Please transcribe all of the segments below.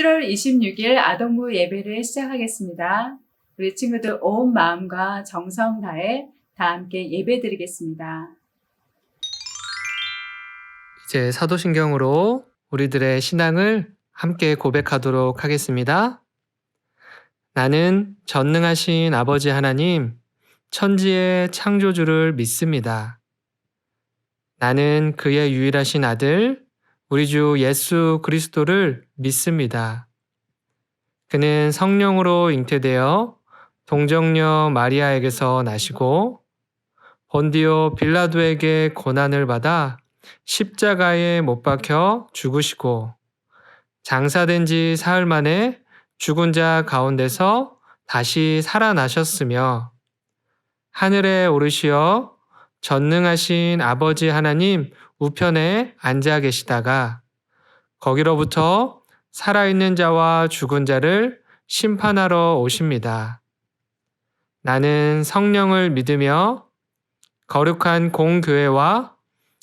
11월 26일 아동부 예배를 시작하겠습니다. 우리 친구들 온 마음과 정성 다해 다 함께 예배 드리겠습니다. 이제 사도신경으로 우리들의 신앙을 함께 고백하도록 하겠습니다. 나는 전능하신 아버지 하나님, 천지의 창조주를 믿습니다. 나는 그의 유일하신 아들, 우리 주 예수 그리스도를 믿습니다. 그는 성령으로 잉태되어 동정녀 마리아에게서 나시고 본디오 빌라도에게 고난을 받아 십자가에 못 박혀 죽으시고 장사된 지 사흘 만에 죽은 자 가운데서 다시 살아나셨으며 하늘에 오르시어 전능하신 아버지 하나님 우편에 앉아 계시다가 거기로부터 살아있는 자와 죽은 자를 심판하러 오십니다. 나는 성령을 믿으며 거룩한 공교회와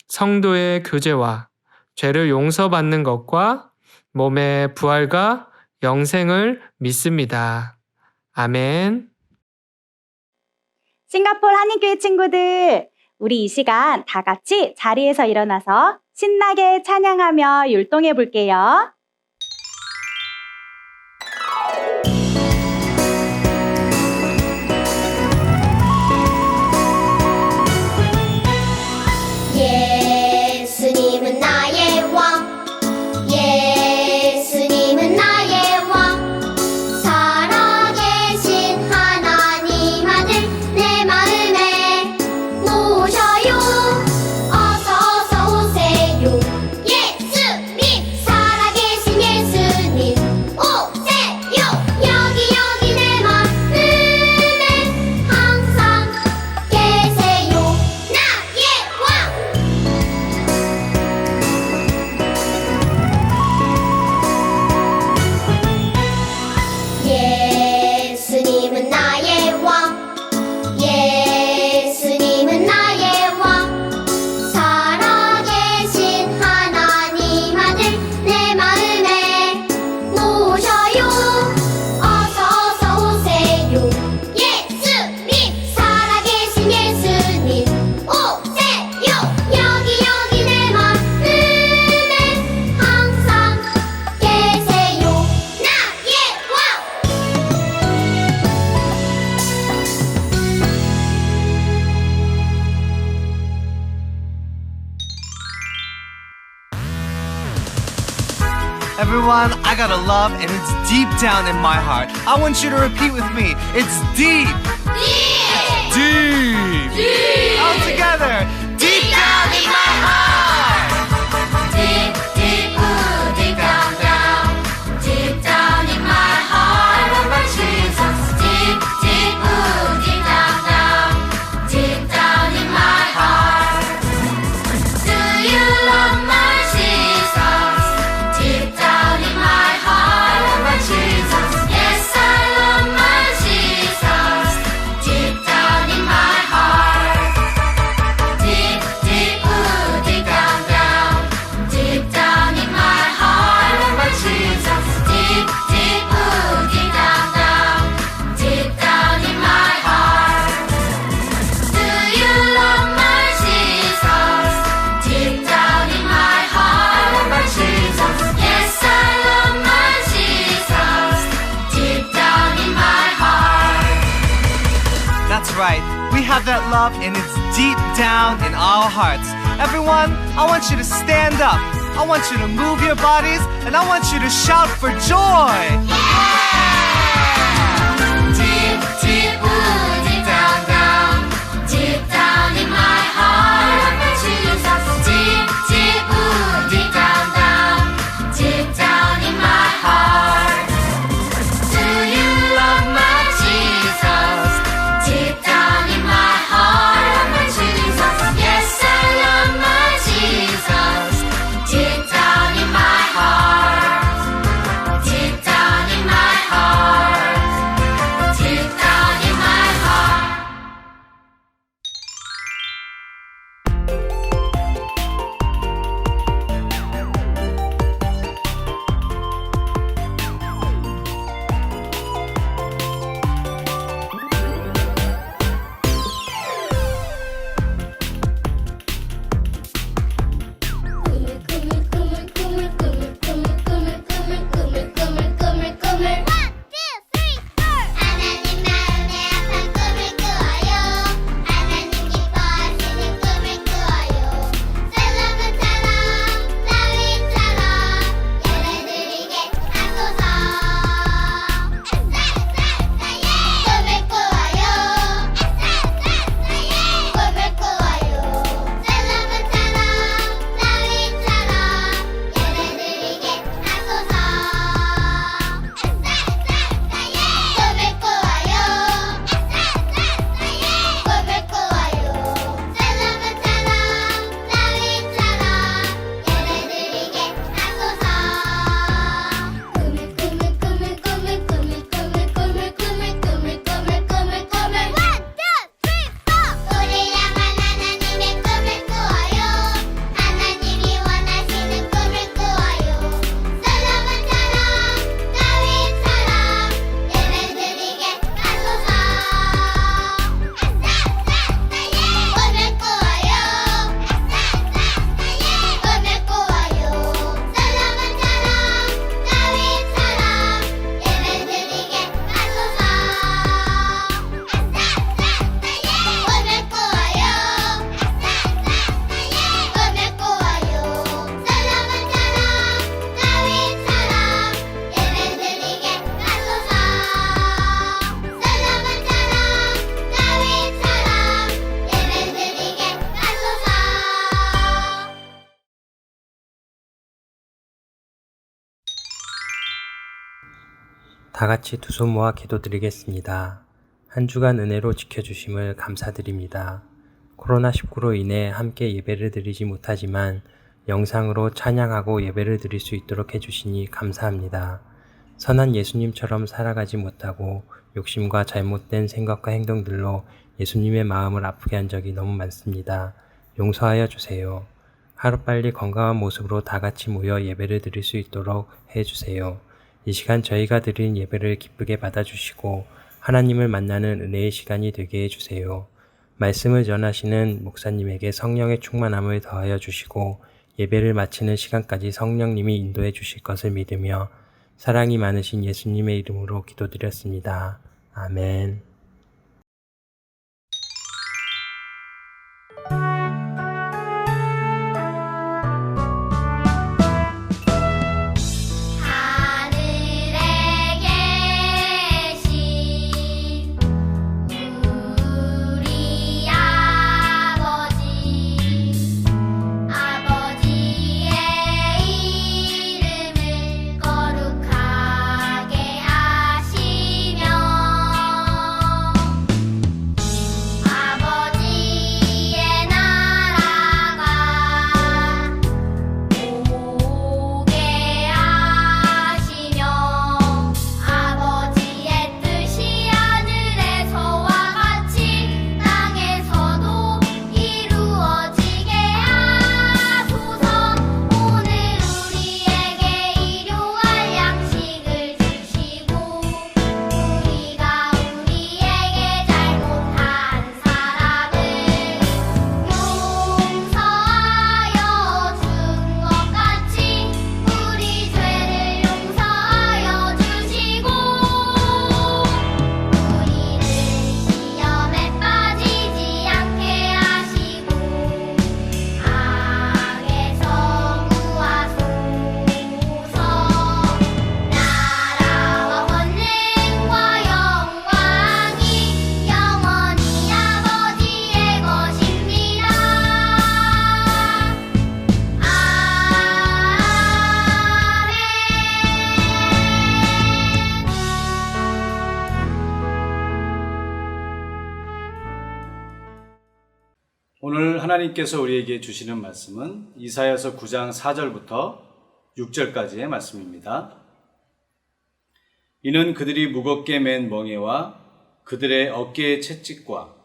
성도의 교제와 죄를 용서받는 것과 몸의 부활과 영생을 믿습니다. 아멘. 싱가포르 한인교회 친구들, 우리 이 시간 다 같이 자리에서 일어나서 신나게 찬양하며 율동해 볼게요. 예수님은 나의 왕, 예수님은 나의 왕, 살아계신 하나님 아들 내 마음에 모셔요. 어서 오세요. 예수님, 살아계신 예수님 오세요. 여기 내 마음에 항상 계세요. 나의 왕. 예수님은 나의 왕, 예수님은 나의 왕, 살아계신 하나님 아들 내 마음에 모셔요. 어서 오세요. 예수님, 살아계신 예수님 오세요. 여기 내 마음에 항상 계세요. 나의 왕. Everyone, I got a love and it's deep down in my heart. I want you to repeat with me. It's deep. Deep. All together. Deep down in my heart. Deep, deep, ooh, deep down, down, deep down in my heart. I love my Jesus. Deep, deep, ooh, deep down, down, deep down in my heart. Do you love my Jesus? Deep down in my heart, I love my Jesus. Yes, I love my Jesus. Deep down in my heart. Deep, deep, ooh, deep down, down, deep down in my heart, I love my Jesus. Deep, deep, ooh, deep down, down, deep down in my heart. Do you love my Jesus? Deep down in my heart, I love my Jesus. Yes, I love my Jesus. Deep down in my heart. That's right. We have that love and it's deep down in our hearts. Everyone, I want you to stand up. I want you to move your bodies and I want you to shout for joy. Deep, deep, ooh, deep down, down, deep down in my heart, I love my Jesus. Deep, deep, ooh, deep down, down, deep down in my heart. Do you love my Jesus? Deep down in my heart, I love my Jesus. Yes, I love my Jesus. Deep down in my heart. Deep down in my 다 같이 두 손 모아 기도드리겠습니다. 한 주간 은혜로 지켜주심을 감사드립니다. 코로나19로 인해 함께 예배를 드리지 못하지만 영상으로 찬양하고 예배를 드릴 수 있도록 해주시니 감사합니다. 선한 예수님처럼 살아가지 못하고 욕심과 잘못된 생각과 행동들로 예수님의 마음을 아프게 한 적이 너무 많습니다. 용서하여 주세요. 하루빨리 건강한 모습으로 다 같이 모여 예배를 드릴 수 있도록 해주세요. 이 시간 저희가 드린 예배를 기쁘게 받아주시고 하나님을 만나는 은혜의 시간이 되게 해주세요. 말씀을 전하시는 목사님에게 성령의 충만함을 더하여 주시고 예배를 마치는 시간까지 성령님이 인도해 주실 것을 믿으며 사랑이 많으신 예수님의 이름으로 기도드렸습니다. 아멘. 하늘에 계신 우리 아버지의 이름을 거룩하게 하시며 아버지의 나라가 오게 하시며 아버지의 뜻이 하늘에서와 같이 땅에서도 이루어지게 하소서. 오늘 우리에게 일용할 양식을 주시고 우리가 우리에게 잘못한 사람을 용서하여 준 것 같이 우리 죄를 용서하여 주시고 우리를 시험에 빠지지 않게 하시고 악에서 구하소서. 나라와 권능과 영광이 영원히 아버지의 것입니다. 오늘 하나님께서 우리에게 주시는 말씀은 이사야서 9장 4절부터 6절까지의 말씀입니다. 이는 그들이 무겁게 맨 멍에와 그들의 어깨의 채찍과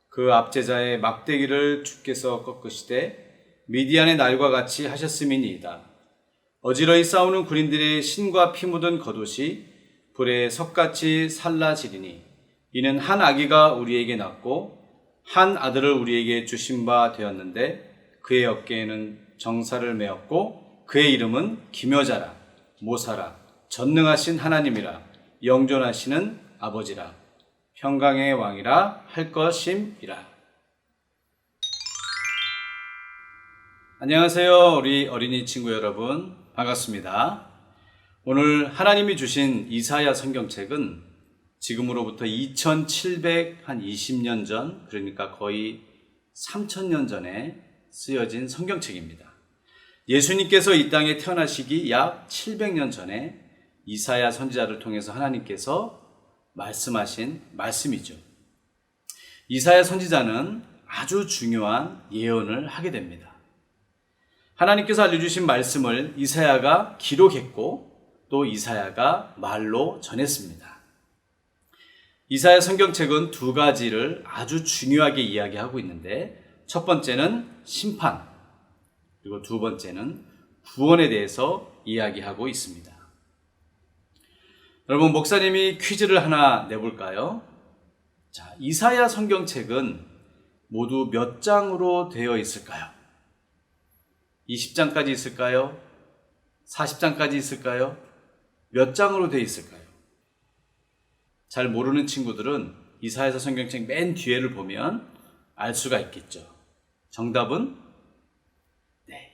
그 압제자의 막대기를 주께서 꺾으시되 미디안의 날과 같이 하셨음이니이다. 어지러이 싸우는 군인들의 신과 피 묻은 겉옷이 불에 석같이 살라지리니 이는 한 아기가 우리에게 낳고 한 아들을 우리에게 주신 바 되었는데 그의 어깨에는 정사를 메었고 그의 이름은 기묘자라 모사라 전능하신 하나님이라 영존하시는 아버지라 평강의 왕이라 할 것임이라. 안녕하세요, 우리 어린이 친구 여러분, 반갑습니다. 오늘 하나님이 주신 이사야 성경책은 지금으로부터 2720년 전, 그러니까 거의 3000년 전에 쓰여진 성경책입니다. 예수님께서 이 땅에 태어나시기 약 700년 전에 이사야 선지자를 통해서 하나님께서 말씀하신 말씀이죠. 이사야 선지자는 아주 중요한 예언을 하게 됩니다. 하나님께서 알려주신 말씀을 이사야가 기록했고 또 이사야가 말로 전했습니다. 이사야 성경책은 두 가지를 아주 중요하게 이야기하고 있는데 첫 번째는 심판, 그리고 두 번째는 구원에 대해서 이야기하고 있습니다. 여러분, 목사님이 퀴즈를 하나 내볼까요? 자, 이사야 성경책은 모두 몇 장으로 되어 있을까요? 20장까지 있을까요? 40장까지 있을까요? 몇 장으로 되어 있을까요? 잘 모르는 친구들은 이사야서 성경책 맨 뒤에를 보면 알 수가 있겠죠. 정답은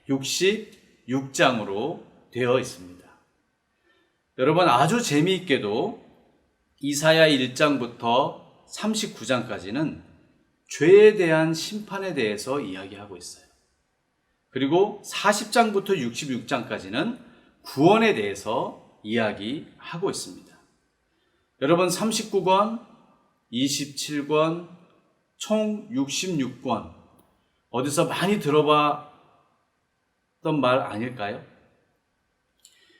66장으로 되어 있습니다. 여러분, 아주 재미있게도 이사야 1장부터 39장까지는 죄에 대한 심판에 대해서 이야기하고 있어요. 그리고 40장부터 66장까지는 구원에 대해서 이야기하고 있습니다. 여러분 39권, 27권, 총 66권 어디서 많이 들어봤던 말 아닐까요?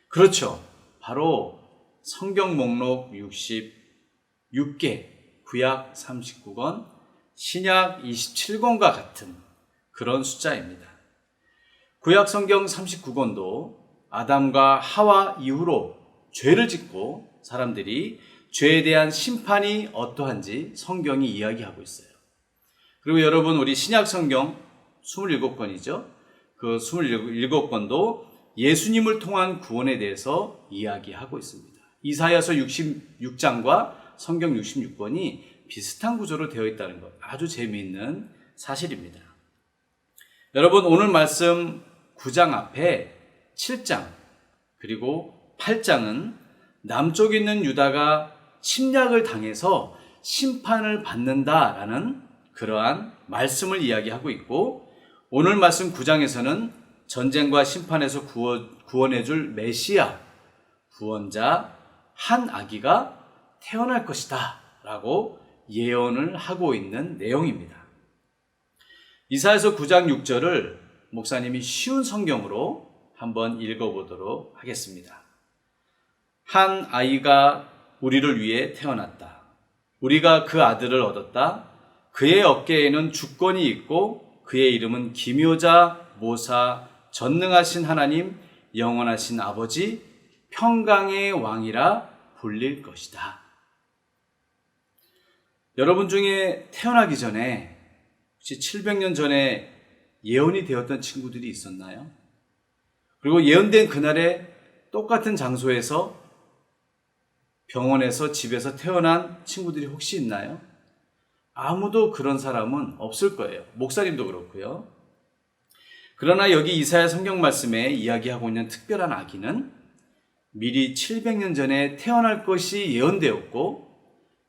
그렇죠. 바로 성경 목록 66개, 구약 39권, 신약 27권과 같은 그런 숫자입니다. 구약 성경 39권도 아담과 하와 이후로 죄를 짓고 사람들이 죄에 대한 심판이 어떠한지 성경이 이야기하고 있어요. 그리고 여러분 우리 신약 성경 27권이죠. 그 27권도 예수님을 통한 구원에 대해서 이야기하고 있습니다. 이사야서 66장과 성경 66권이 비슷한 구조로 되어 있다는 것, 아주 재미있는 사실입니다. 여러분 오늘 말씀 9장 앞에 7장 그리고 8장은 남쪽에 있는 유다가 침략을 당해서 심판을 받는다라는 그러한 말씀을 이야기하고 있고, 오늘 말씀 9장에서는 전쟁과 심판에서 구원해 줄 메시아, 구원자 한 아기가 태어날 것이다 라고 예언을 하고 있는 내용입니다. 이사야서 9장 6절을 목사님이 쉬운 성경으로 한번 읽어보도록 하겠습니다. 한 아이가 우리를 위해 태어났다. 우리가 그 아들을 얻었다. 그의 어깨에는 주권이 있고 그의 이름은 기묘자, 모사, 전능하신 하나님, 영원하신 아버지, 평강의 왕이라 불릴 것이다. 여러분 중에 태어나기 전에 혹시 700년 전에 예언이 되었던 친구들이 있었나요? 그리고 예언된 그날에 똑같은 장소에서 병원에서 집에서 태어난 친구들이 혹시 있나요? 아무도 그런 사람은 없을 거예요. 목사님도 그렇고요. 그러나 여기 이사야 성경 말씀에 이야기하고 있는 특별한 아기는 미리 700년 전에 태어날 것이 예언되었고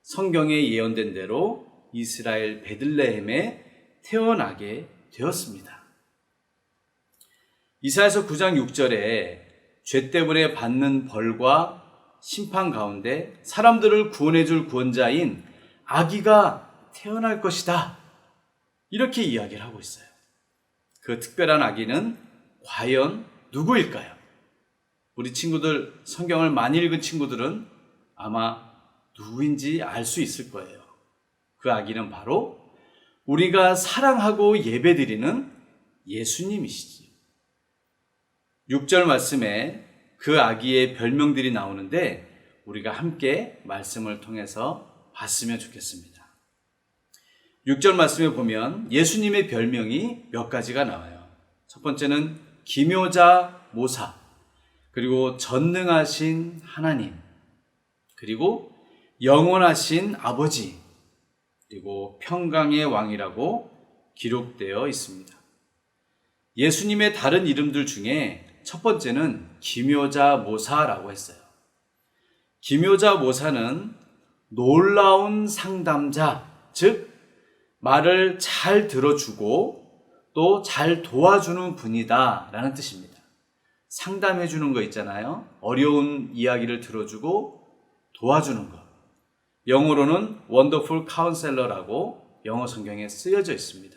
성경에 예언된 대로 이스라엘 베들레헴에 태어나게 되었습니다. 이사야서 9장 6절에 죄 때문에 받는 벌과 심판 가운데 사람들을 구원해 줄 구원자인 아기가 태어날 것이다. 이렇게 이야기를 하고 있어요. 그 특별한 아기는 과연 누구일까요? 우리 친구들, 성경을 많이 읽은 친구들은 아마 누구인지 알 수 있을 거예요. 그 아기는 바로 우리가 사랑하고 예배드리는 예수님이시지. 6절 말씀에 그 아기의 별명들이 나오는데 우리가 함께 말씀을 통해서 봤으면 좋겠습니다. 6절 말씀에 보면 예수님의 별명이 몇 가지가 나와요. 첫 번째는 기묘자, 모사, 그리고 전능하신 하나님, 그리고 영원하신 아버지, 그리고 평강의 왕이라고 기록되어 있습니다. 예수님의 다른 이름들 중에 첫 번째는 기묘자 모사라고 했어요. 기묘자 모사는 놀라운 상담자, 즉 말을 잘 들어주고 또 잘 도와주는 분이다 라는 뜻입니다. 상담해 주는 거 있잖아요. 어려운 이야기를 들어주고 도와주는 것. 영어로는 원더풀 카운셀러라고 영어 성경에 쓰여져 있습니다.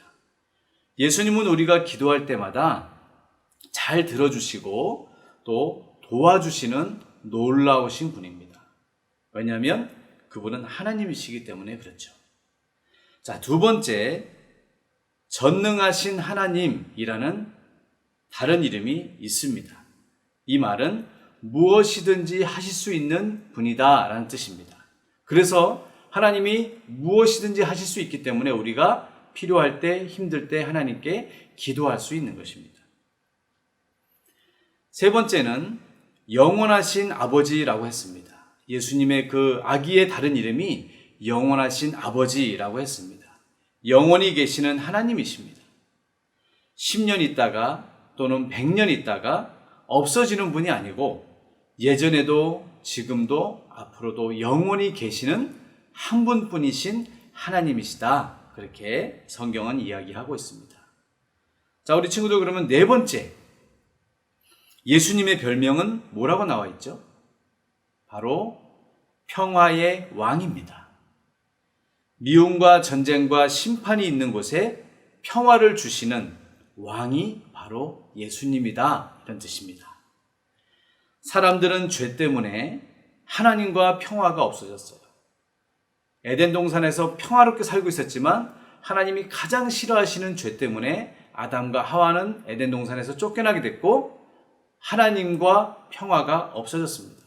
예수님은 우리가 기도할 때마다 잘 들어주시고 또 도와주시는 놀라우신 분입니다. 왜냐하면 그분은 하나님이시기 때문에 그렇죠. 자, 두 번째, 전능하신 하나님이라는 다른 이름이 있습니다. 이 말은 무엇이든지 하실 수 있는 분이다 라는 뜻입니다. 그래서 하나님이 무엇이든지 하실 수 있기 때문에 우리가 필요할 때, 힘들 때 하나님께 기도할 수 있는 것입니다. 세 번째는 영원하신 아버지라고 했습니다. 예수님의 그 아기의 다른 이름이 영원하신 아버지라고 했습니다. 영원히 계시는 하나님이십니다. 10년 있다가 또는 100년 있다가 없어지는 분이 아니고 예전에도 지금도 앞으로도 영원히 계시는 한 분뿐이신 하나님이시다. 그렇게 성경은 이야기하고 있습니다. 자, 우리 친구들 그러면 네 번째, 예수님의 별명은 뭐라고 나와 있죠? 바로 평화의 왕입니다. 미움과 전쟁과 심판이 있는 곳에 평화를 주시는 왕이 바로 예수님이다. 이런 뜻입니다. 사람들은 죄 때문에 하나님과 평화가 없어졌어요. 에덴 동산에서 평화롭게 살고 있었지만 하나님이 가장 싫어하시는 죄 때문에 아담과 하와는 에덴 동산에서 쫓겨나게 됐고 하나님과 평화가 없어졌습니다.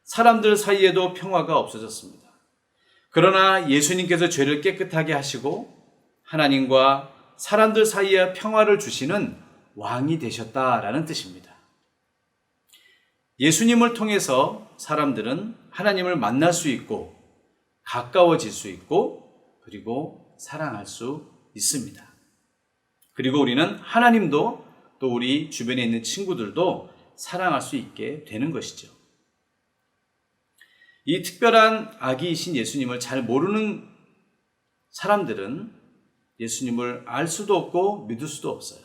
사람들 사이에도 평화가 없어졌습니다. 그러나 예수님께서 죄를 깨끗하게 하시고 하나님과 사람들 사이에 평화를 주시는 왕이 되셨다라는 뜻입니다. 예수님을 통해서 사람들은 하나님을 만날 수 있고 가까워질 수 있고 그리고 사랑할 수 있습니다. 그리고 우리는 하나님도 또 우리 주변에 있는 친구들도 사랑할 수 있게 되는 것이죠. 이 특별한 아기이신 예수님을 잘 모르는 사람들은 예수님을 알 수도 없고 믿을 수도 없어요.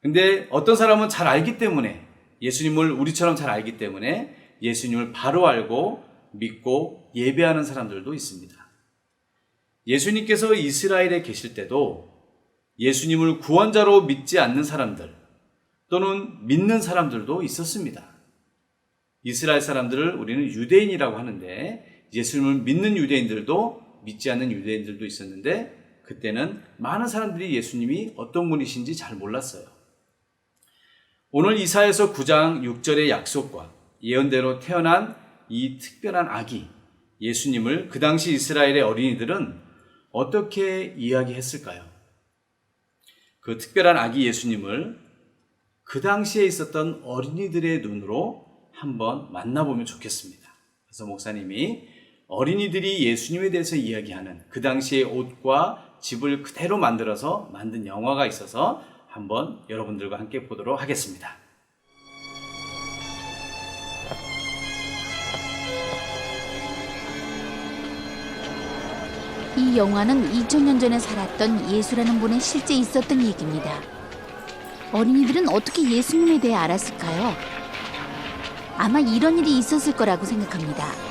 근데 어떤 사람은 잘 알기 때문에 예수님을 우리처럼 잘 알기 때문에 예수님을 바로 알고 믿고 예배하는 사람들도 있습니다. 예수님께서 이스라엘에 계실 때도 예수님을 구원자로 믿지 않는 사람들 또는 믿는 사람들도 있었습니다. 이스라엘 사람들을 우리는 유대인이라고 하는데 예수님을 믿는 유대인들도 믿지 않는 유대인들도 있었는데 그때는 많은 사람들이 예수님이 어떤 분이신지 잘 몰랐어요. 오늘 이사야서 9장 6절의 약속과 예언대로 태어난 이 특별한 아기 예수님을 그 당시 이스라엘의 어린이들은 어떻게 이야기했을까요? 그 특별한 아기 예수님을 그 당시에 있었던 어린이들의 눈으로 한번 만나보면 좋겠습니다. 그래서 목사님이 어린이들이 예수님에 대해서 이야기하는 그 당시의 옷과 집을 그대로 만들어서 만든 영화가 있어서 한번 여러분들과 함께 보도록 하겠습니다. 이 영화는 2000년 전에 살았던 예수라는 분의 실제 있었던 얘기입니다. 어린이들은 어떻게 예수님에 대해 알았을까요? 아마 이런 일이 있었을 거라고 생각합니다.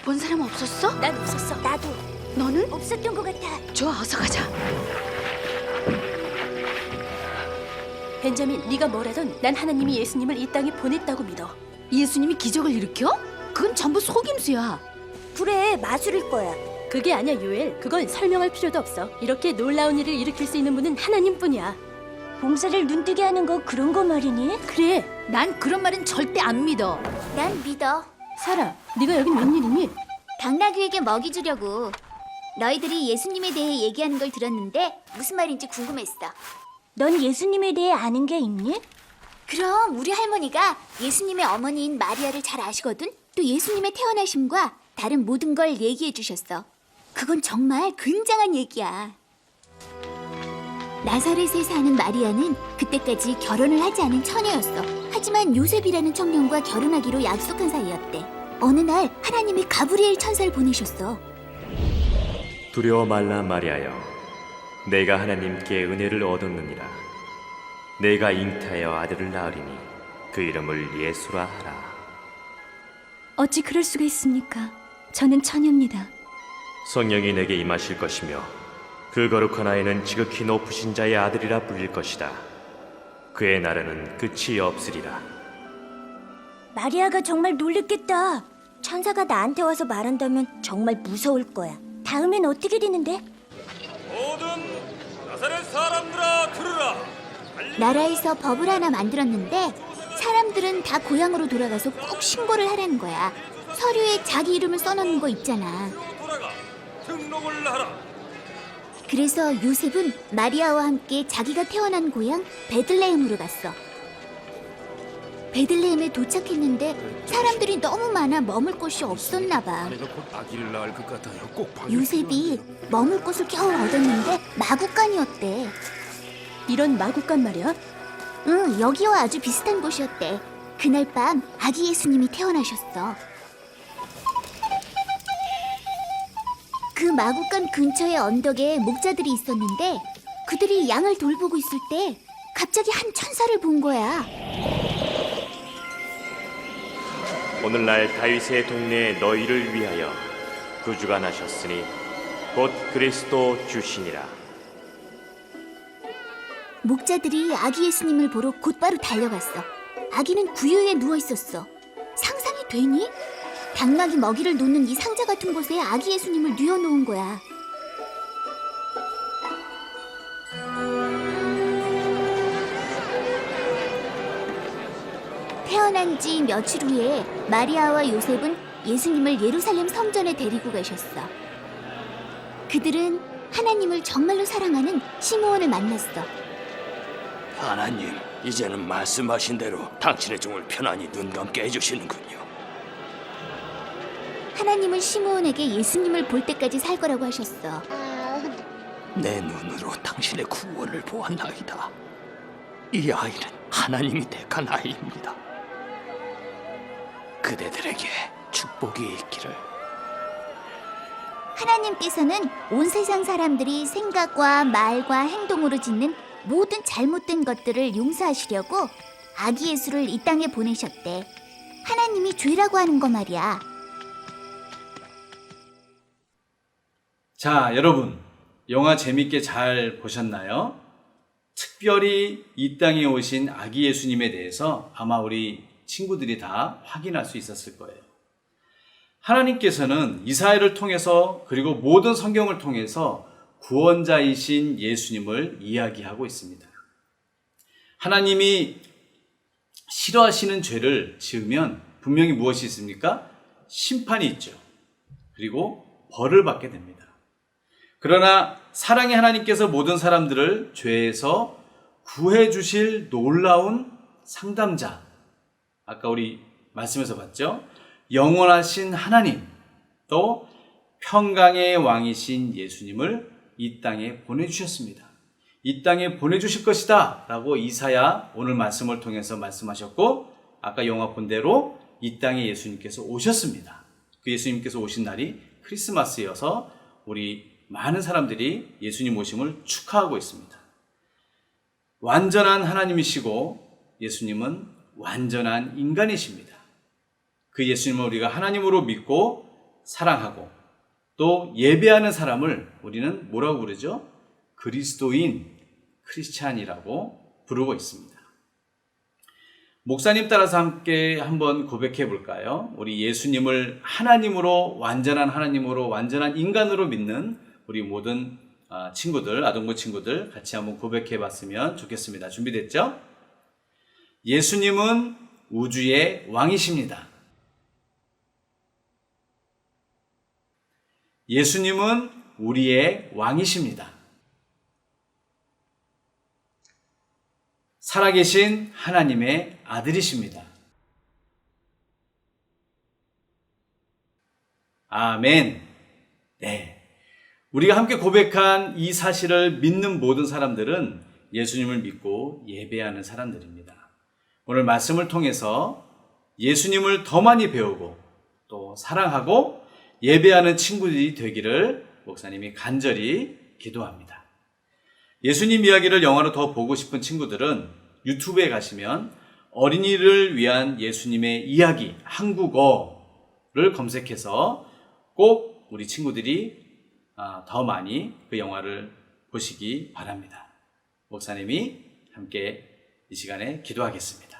본 사람 없었어? 난 없었어. 나도 너는? 없었던 것 같아. 좋아, 어서 가자. 벤자민, 네가 뭐라던 난 하나님이 예수님을 이 땅에 보냈다고 믿어. 예수님이 기적을 일으켜? 그건 전부 속임수야. 그래, 마술일 거야. 그게 아니야, 요엘. 그건 설명할 필요도 없어. 이렇게 놀라운 일을 일으킬 수 있는 분은 하나님뿐이야. 봉사를 눈뜨게 하는 거 그런 거 말이니? 그래. 난 그런 말은 절대 안 믿어. 난 믿어. 사라, 네가 여긴 웬일이니? 당나귀에게 먹이 주려고. 너희들이 예수님에 대해 얘기하는 걸 들었는데 무슨 말인지 궁금했어. 넌 예수님에 대해 아는 게 있니? 그럼 우리 할머니가 예수님의 어머니인 마리아를 잘 아시거든? 또 예수님의 태어나심과 다른 모든 걸 얘기해 주셨어. 그건 정말 굉장한 얘기야. 나사렛에 사는 마리아는 그때까지 결혼을 하지 않은 처녀였어. 하지만 요셉이라는 청년과 결혼하기로 약속한 사이였대. 어느 날 하나님이 가브리엘 천사를 보내셨어. 두려워 말라 마리아여, 내가 하나님께 은혜를 얻었느니라. 내가 잉태하여 아들을 낳으리니 그 이름을 예수라 하라. 어찌 그럴 수가 있습니까? 저는 처녀입니다. 성령이 내게 임하실 것이며 그 거룩한 아이는 지극히 높으신 자의 아들이라 불릴 것이다. 그의 나라는 끝이 없으리라. 마리아가 정말 놀랬겠다. 천사가 나한테 와서 말한다면 정말 무서울 거야. 다음엔 어떻게 되는데? 모든 나사렛 사람들아 들으라. 나라에서 법을 하나 만들었는데 사람들은 다 고향으로 돌아가서 꼭 신고를 하라는 거야. 서류에 자기 이름을 써놓는 거 있잖아. 돌아가 등록을 하라. 그래서 요셉은 마리아와 함께 자기가 태어난 고향 베들레헴으로 갔어. 베들레헴에 도착했는데 사람들이 너무 많아 머물 곳이 없었나 봐. 내가 곧 아기를 낳을 것 같아요. 꼭 봐요. 요셉이 머물 곳을 겨우 얻었는데 마구간이었대. 이런 마구간 말이야? 응, 여기와 아주 비슷한 곳이었대. 그날 밤 아기 예수님이 태어나셨어. 그 마구간 근처의 언덕에 목자들이 있었는데 그들이 양을 돌보고 있을 때 갑자기 한 천사를 본 거야. 오늘날 다윗의 동네에 너희를 위하여 구주가 나셨으니 곧 그리스도 주시니라. 목자들이 아기 예수님을 보러 곧바로 달려갔어. 아기는 구유에 누워 있었어. 상상이 되니? 당나귀 먹이를 놓는 이 상자 같은 곳에 아기 예수님을 뉘어놓은 거야. 태어난 지 며칠 후에 마리아와 요셉은 예수님을 예루살렘 성전에 데리고 가셨어. 그들은 하나님을 정말로 사랑하는 시므온을 만났어. 하나님, 이제는 말씀하신 대로 당신의 종을 편안히 눈 감게 해주시는군요. 하나님은 시므온에게 예수님을 볼 때까지 살 거라고 하셨어. 내 눈으로 당신의 구원을 보았나이다. 이 아이는 하나님이 택한 아이입니다. 그대들에게 축복이 있기를. 하나님께서는 온 세상 사람들이 생각과 말과 행동으로 짓는 모든 잘못된 것들을 용서하시려고 아기 예수를 이 땅에 보내셨대. 하나님이 죄라고 하는 거 말이야. 자, 여러분, 영화 재밌게 잘 보셨나요? 특별히 이 땅에 오신 아기 예수님에 대해서 아마 우리 친구들이 다 확인할 수 있었을 거예요. 하나님께서는 이사야를 통해서 그리고 모든 성경을 통해서 구원자이신 예수님을 이야기하고 있습니다. 하나님이 싫어하시는 죄를 지으면 분명히 무엇이 있습니까? 심판이 있죠. 그리고 벌을 받게 됩니다. 그러나 사랑의 하나님께서 모든 사람들을 죄에서 구해 주실 놀라운 상담자, 아까 우리 말씀에서 봤죠? 영원하신 하나님, 또 평강의 왕이신 예수님을 이 땅에 보내주셨습니다. 이 땅에 보내주실 것이다 라고 이사야 오늘 말씀을 통해서 말씀하셨고, 아까 영화 본 대로 이 땅에 예수님께서 오셨습니다. 그 예수님께서 오신 날이 크리스마스여서 우리 많은 사람들이 예수님 오심을 축하하고 있습니다. 완전한 하나님이시고 예수님은 완전한 인간이십니다. 그 예수님을 우리가 하나님으로 믿고 사랑하고 또 예배하는 사람을 우리는 뭐라고 부르죠? 그리스도인, 크리스찬이라고 부르고 있습니다. 목사님 따라서 함께 한번 고백해 볼까요? 우리 예수님을 하나님으로, 완전한 하나님으로, 완전한 인간으로 믿는 우리 모든 친구들, 아동부 친구들 같이 한번 고백해 봤으면 좋겠습니다. 준비됐죠? 예수님은 우주의 왕이십니다. 예수님은 우리의 왕이십니다. 살아계신 하나님의 아들이십니다. 아멘. 네. 우리가 함께 고백한 이 사실을 믿는 모든 사람들은 예수님을 믿고 예배하는 사람들입니다. 오늘 말씀을 통해서 예수님을 더 많이 배우고 또 사랑하고 예배하는 친구들이 되기를 목사님이 간절히 기도합니다. 예수님 이야기를 영화로 더 보고 싶은 친구들은 유튜브에 가시면 어린이를 위한 예수님의 이야기 한국어를 검색해서 꼭 우리 친구들이 더 많이 그 영화를 보시기 바랍니다. 목사님이 함께 이 시간에 기도하겠습니다.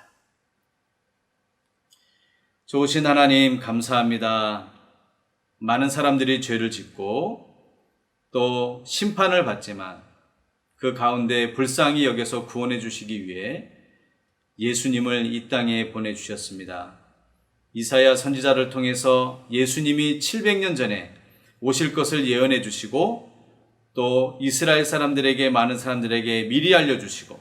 좋으신 하나님 감사합니다. 많은 사람들이 죄를 짓고 또 심판을 받지만 그 가운데 불쌍히 여겨서 구원해 주시기 위해 예수님을 이 땅에 보내주셨습니다. 이사야 선지자를 통해서 예수님이 700년 전에 오실 것을 예언해 주시고 또 이스라엘 사람들에게, 많은 사람들에게 미리 알려주시고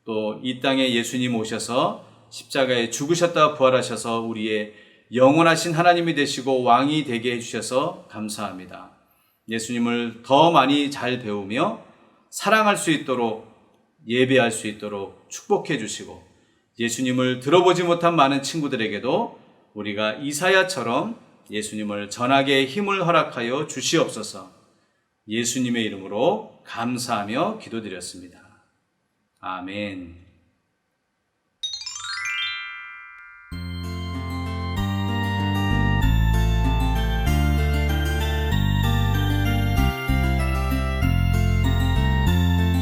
또 이 땅에 예수님 오셔서 십자가에 죽으셨다 부활하셔서 우리의 영원하신 하나님이 되시고 왕이 되게 해주셔서 감사합니다. 예수님을 더 많이 잘 배우며 사랑할 수 있도록, 예배할 수 있도록 축복해 주시고, 예수님을 들어보지 못한 많은 친구들에게도 우리가 이사야처럼 예수님을 전하게 힘을 허락하여 주시옵소서. 예수님의 이름으로 감사하며 기도드렸습니다. 아멘.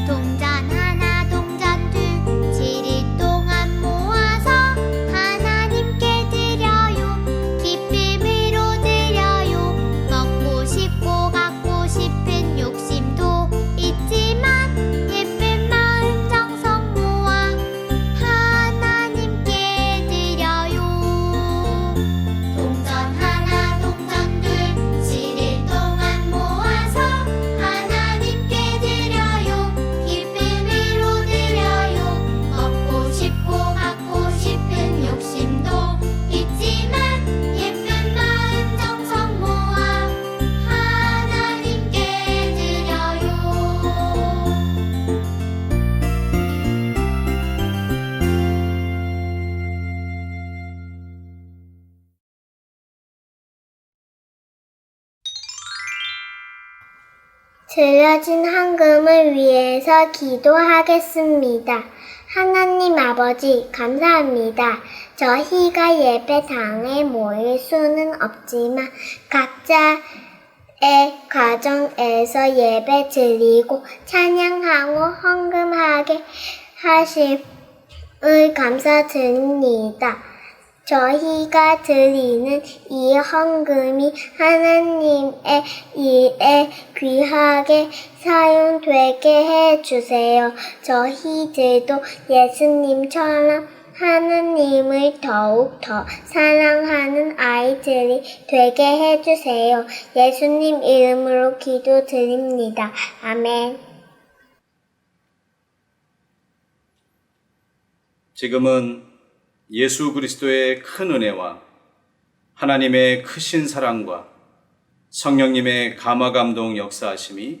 동전 하나 동전 둘 7일 동안 모아서 하나님께 드려요. 기쁨으로 드려요. 먹고 싶고 갖고 싶은 욕심도 있지만 예쁜 마음 정성 모아 하나님께 드려요. 동전 하나 동전 둘 7일 동안 모아서 하나님께 드려요. 기쁨으로 드려요. 먹고 싶고 갖고 싶은 욕심도 있지만 예쁜 마음 정성 모아 하나님께 드려요. 드려진 헌금을 위해서 기도하겠습니다. 하나님 아버지, 감사합니다. 저희가 예배당에 모일 수는 없지만 각자의 가정에서 예배 드리고 찬양하고 헌금하게 하심을 감사드립니다. 저희가 드리는 이 헌금이 하나님의 일에 귀하게 사용되게 해주세요. 저희들도 예수님처럼 하나님을 더욱 더 사랑하는 아이들이 되게 해주세요. 예수님 이름으로 기도드립니다. 아멘. 지금은 예수 그리스도의 큰 은혜와 하나님의 크신 사랑과 성령님의 감화감동 역사하심이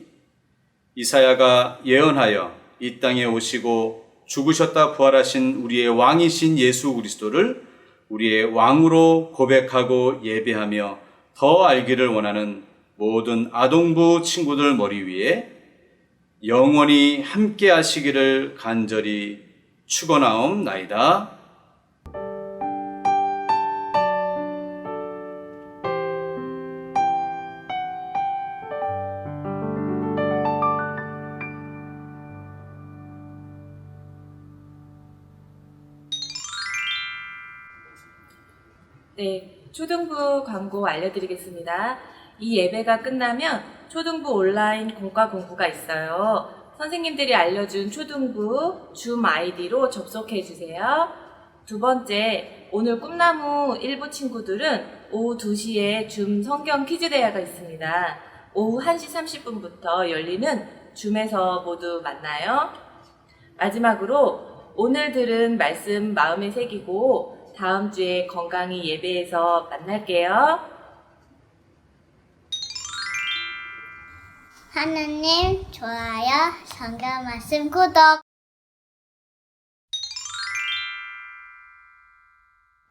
이사야가 예언하여 이 땅에 오시고 죽으셨다 부활하신 우리의 왕이신 예수 그리스도를 우리의 왕으로 고백하고 예배하며 더 알기를 원하는 모든 아동부 친구들 머리 위에 영원히 함께 하시기를 간절히 축원하옵나이다. 네, 초등부 광고 알려드리겠습니다. 이 예배가 끝나면 초등부 온라인 공과 공부가 있어요. 선생님들이 알려준 초등부 줌 아이디로 접속해주세요. 두 번째, 오늘 꿈나무 일부 친구들은 오후 2시에 줌 성경 퀴즈 대회가 있습니다. 오후 1시 30분부터 열리는 줌에서 모두 만나요. 마지막으로 오늘 들은 말씀 마음에 새기고 다음 주에 건강히 예배에서 만날게요. 하나님, 좋아요, 성경 말씀 구독.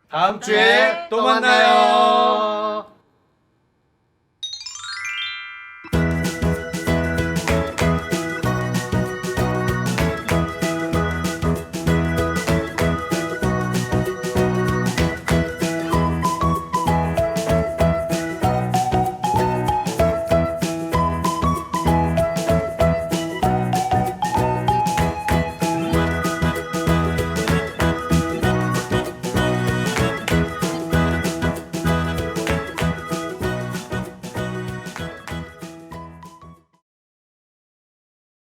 다음 주에 또 만나요.